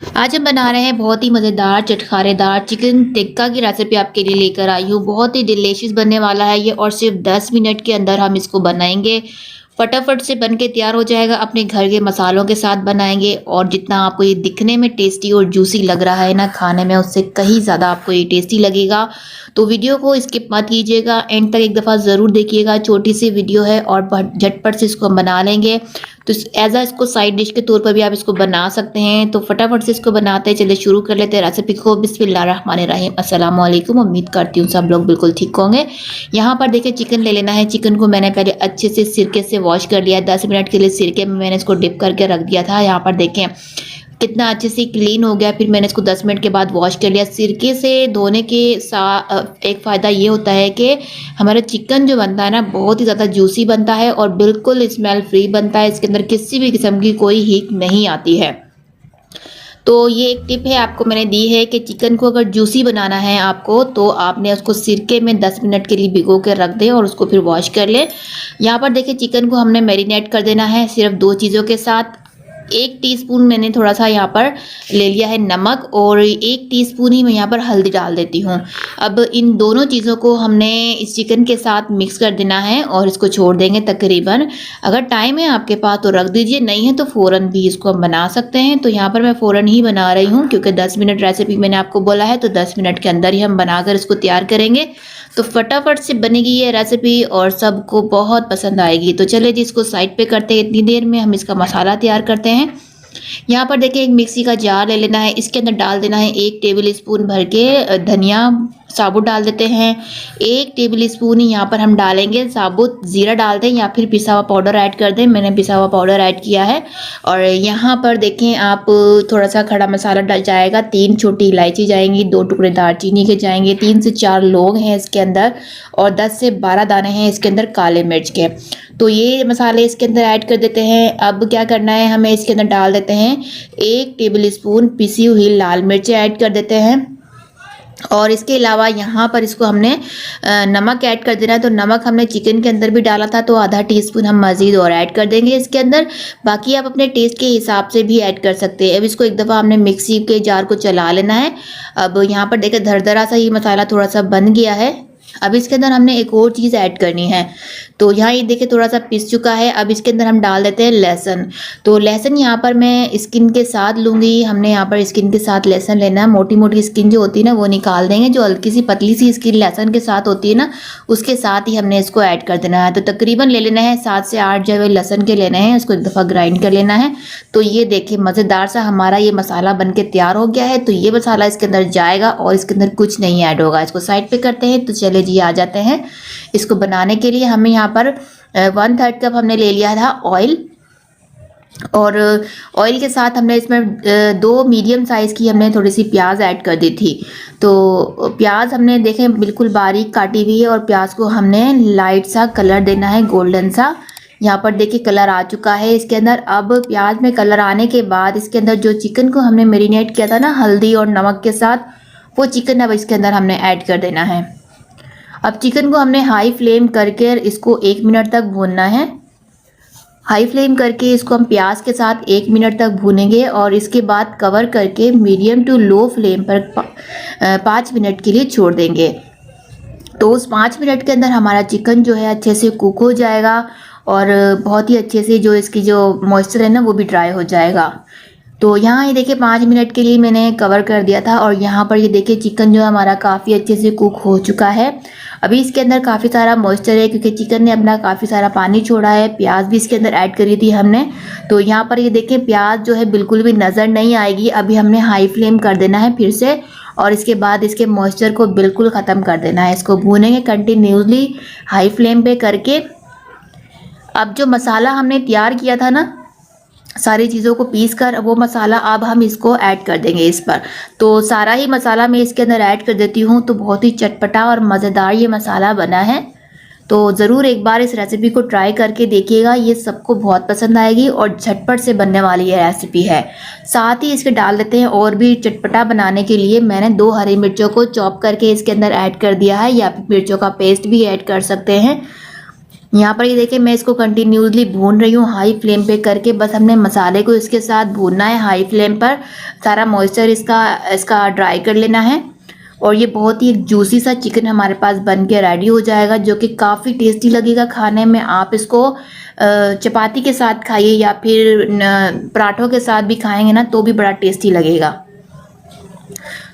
आज हम बना रहे हैं बहुत ही मज़ेदार चटखारेदार चिकन टिक्का की रेसिपी आपके लिए लेकर आई हूँ। बहुत ही डिलीशियस बनने वाला है ये और सिर्फ 10 मिनट के अंदर हम इसको बनाएंगे। फटाफट से बन के तैयार हो जाएगा। अपने घर के मसालों के साथ बनाएंगे और जितना आपको ये दिखने में टेस्टी और जूसी लग रहा है ना, खाने में उससे कहीं ज़्यादा आपको ये टेस्टी लगेगा। तो वीडियो को स्किप मत कीजिएगा, एंड तक एक दफ़ा ज़रूर देखिएगा। छोटी सी वीडियो है और झटपट से इसको हम बना लेंगे। तो एज आ इसको साइड डिश के तौर पर भी आप इसको बना सकते हैं। तो फटाफट से इसको बनाते हैं, चलिए शुरू कर लेते हैं रेसिपी को। बिस्मिल्लाहिर्रहमानिर्रहीम। अस्सलाम वालेकुम। उम्मीद करती हूँ सब लोग बिल्कुल ठीक होंगे। यहाँ पर देखिए चिकन ले लेना है। चिकन को मैंने पहले अच्छे से सिरके से वॉश कर लिया है। 10 मिनट के लिए सिरके में मैंने इसको डिप करके रख दिया था। यहाँ पर देखें कितना अच्छे से क्लीन हो गया। फिर मैंने इसको 10 मिनट के बाद वॉश कर लिया। सिरके से धोने के साथ एक फ़ायदा ये होता है कि हमारा चिकन जो बनता है ना, बहुत ही ज़्यादा जूसी बनता है और बिल्कुल स्मेल फ्री बनता है। इसके अंदर किसी भी किस्म की कोई हीट नहीं आती है। तो ये एक टिप है आपको मैंने दी है कि चिकन को अगर जूसी बनाना है आपको, तो आपने उसको सिरके में 10 मिनट के लिए भिगो के रख दें और उसको फिर वॉश कर लें। यहाँ पर देखिए चिकन को हमने मैरिनेट कर देना है सिर्फ 2 चीज़ों के साथ। 1 टीस्पून मैंने थोड़ा सा यहाँ पर ले लिया है नमक और 1 टीस्पून ही मैं यहाँ पर हल्दी डाल देती हूँ। अब इन दोनों चीज़ों को हमने इस चिकन के साथ मिक्स कर देना है और इसको छोड़ देंगे तकरीबन। अगर टाइम है आपके पास तो रख दीजिए, नहीं है तो फ़ौरन भी इसको हम बना सकते हैं। तो यहाँ पर मैं फ़ौरन ही बना रही हूँ क्योंकि 10 मिनट रेसिपी मैंने आपको बोला है, तो 10 मिनट के अंदर ही हम बनाकर इसको तैयार करेंगे। तो फटाफट से बनेगी ये रेसिपी और सबको बहुत पसंद आएगी। तो चलिए जी इसको साइड पे करते हैं। इतनी देर में हम इसका मसाला तैयार करते हैं। यहाँ पर देखिए एक मिक्सी का जार ले लेना है। इसके अंदर डाल देना है 1 टेबल स्पून भर के धनिया साबुत डाल देते हैं। 1 टेबल स्पून ही यहाँ पर हम डालेंगे साबुत ज़ीरा डाल दें या फिर पिसा हुआ पाउडर ऐड कर दें। मैंने पिसा हुआ पाउडर ऐड किया है। और यहाँ पर देखें आप थोड़ा सा खड़ा मसाला डल जाएगा। 3 छोटी इलायची जाएंगी, 2 टुकड़े दालचीनी के जाएंगे, 3 से 4 लौंग हैं इसके अंदर और 10 से 12 दाने हैं इसके अंदर काले मिर्च के। तो ये मसाले इसके अंदर ऐड कर देते हैं। अब क्या करना है, हमें इसके अंदर डाल देते हैं 1 टेबल स्पून पिसी हुई लाल मिर्चें ऐड कर देते हैं। और इसके अलावा यहाँ पर इसको हमने नमक ऐड कर देना है। तो नमक हमने चिकन के अंदर भी डाला था, तो आधा टीस्पून हम मज़ीद और ऐड कर देंगे इसके अंदर। बाकी आप अपने टेस्ट के हिसाब से भी ऐड कर सकते हैं। अब इसको एक दफ़ा हमने मिक्सी के जार को चला लेना है। अब यहाँ पर देखिए दरदरा सा ही मसाला थोड़ा सा बन गया है। अब इसके अंदर हमने एक और चीज़ ऐड करनी है। तो यहाँ ये देखिए थोड़ा सा पिस चुका है। अब इसके अंदर हम डाल देते हैं लहसुन। तो लहसुन यहाँ पर मैं स्किन के साथ लूँगी। हमने यहाँ पर स्किन के साथ लहसुन लेना है। मोटी मोटी स्किन जो होती है ना वो निकाल देंगे। जो हल्की सी पतली सी स्किन लहसुन के साथ होती है ना, उसके साथ ही हमने इसको ऐड कर देना है। तो तकरीबन ले लेना है 7 से 8 जवे लहसुन के लेने हैं। इसको एक दफ़ा ग्राइंड कर लेना है। तो ये देखिए मज़ेदार सा हमारा ये मसाला बन के तैयार हो गया है। तो ये मसाला इसके अंदर जाएगा और इसके अंदर कुछ नहीं ऐड होगा। इसको साइड पे करते हैं। तो चले जी आ जाते हैं इसको बनाने के लिए। हमें यहाँ पर 1/3 कप हमने ले लिया था ऑयल। और ऑयल के साथ हमने इसमें 2 मीडियम साइज़ की हमने थोड़ी सी प्याज ऐड कर दी थी। तो प्याज हमने देखें बिल्कुल बारीक काटी हुई है और प्याज को हमने लाइट सा कलर देना है, गोल्डन सा। यहाँ पर देखिए कलर आ चुका है इसके अंदर। अब प्याज में कलर आने के बाद इसके अंदर जो चिकन को हमने मैरिनेट किया था ना हल्दी और नमक के साथ, वो चिकन अब इसके अंदर हमने ऐड कर देना है। अब चिकन को हमने हाई फ्लेम करके इसको 1 मिनट तक भूनना है। हाई फ्लेम करके इसको हम प्याज के साथ 1 मिनट तक भूनेंगे और इसके बाद कवर करके मीडियम टू लो फ्लेम पर 5 मिनट के लिए छोड़ देंगे। तो उस 5 मिनट के अंदर हमारा चिकन जो है अच्छे से कुक हो जाएगा और बहुत ही अच्छे से जो इसकी जो मॉइस्चर है ना वो भी ड्राई हो जाएगा। तो यहाँ ये देखिए 5 मिनट के लिए मैंने कवर कर दिया था और यहाँ पर ये देखिए चिकन जो है हमारा काफ़ी अच्छे से कुक हो चुका है। अभी इसके अंदर काफ़ी सारा मॉइस्चर है क्योंकि चिकन ने अपना काफ़ी सारा पानी छोड़ा है। प्याज भी इसके अंदर ऐड करी थी हमने। तो यहाँ पर ये देखिए प्याज जो है बिल्कुल भी नज़र नहीं आएगी। अभी हमने हाई फ्लेम कर देना है फिर से और इसके बाद इसके मॉइस्चर को बिल्कुल ख़त्म कर देना है। इसको भूनेंगे कंटिन्यूसली हाई फ्लेम पे करके। अब जो मसाला हमने तैयार किया था ना सारी चीज़ों को पीस कर, वो मसाला अब हम इसको ऐड कर देंगे इस पर। तो सारा ही मसाला मैं इसके अंदर ऐड कर देती हूँ। तो बहुत ही चटपटा और मज़ेदार ये मसाला बना है। तो ज़रूर एक बार इस रेसिपी को ट्राई करके देखिएगा, ये सबको बहुत पसंद आएगी और झटपट से बनने वाली ये रेसिपी है। साथ ही इसके डाल देते हैं और भी चटपटा बनाने के लिए मैंने 2 हरी मिर्चों को चॉप करके इसके अंदर ऐड कर दिया है, या फिर मिर्चों का पेस्ट भी ऐड कर सकते हैं। यहाँ पर ये देखिए मैं इसको कंटिन्यूसली भून रही हूँ हाई फ्लेम पे करके। बस हमने मसाले को इसके साथ भूनना है हाई फ्लेम पर, सारा मॉइस्चर इसका ड्राई कर लेना है। और ये बहुत ही एक जूसी सा चिकन हमारे पास बन के रेडी हो जाएगा, जो कि काफ़ी टेस्टी लगेगा खाने में। आप इसको चपाती के साथ खाइए या फिर पराठों के साथ भी खाएंगे ना तो भी बड़ा टेस्टी लगेगा।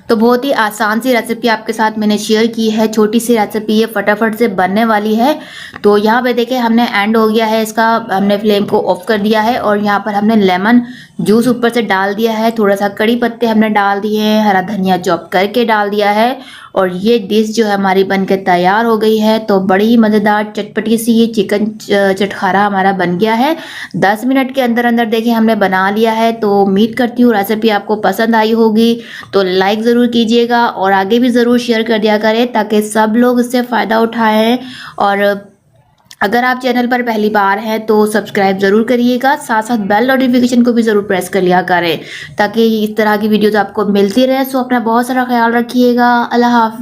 तो बहुत ही आसान सी रेसिपी आपके साथ मैंने शेयर की है, छोटी सी रेसिपी है, फटाफट से बनने वाली है। तो यहाँ पे देखिए हमने एंड हो गया है इसका, हमने फ्लेम को ऑफ कर दिया है और यहाँ पर हमने लेमन जूस ऊपर से डाल दिया है, थोड़ा सा कड़ी पत्ते हमने डाल दिए हैं, हरा धनिया चॉप करके डाल दिया है। और ये डिश जो है हमारी बनकर तैयार हो गई है। तो बड़ी ही मज़ेदार चटपटी सी ये चिकन चटखारा हमारा बन गया है। 10 मिनट के अंदर अंदर देखिए हमने बना लिया है। तो उम्मीद करती हूँ रेसिपी आपको पसंद आई होगी, तो लाइक ज़रूर कीजिएगा और आगे भी ज़रूर शेयर कर दिया करें ताकि सब लोग इससे फ़ायदा उठाएं। और अगर आप चैनल पर पहली बार हैं तो सब्सक्राइब ज़रूर करिएगा, साथ साथ बेल नोटिफिकेशन को भी ज़रूर प्रेस कर लिया करें ताकि इस तरह की वीडियोज़ आपको मिलती रहे। सो अपना बहुत सारा ख्याल रखिएगा। अल्लाह हाफ़िज़।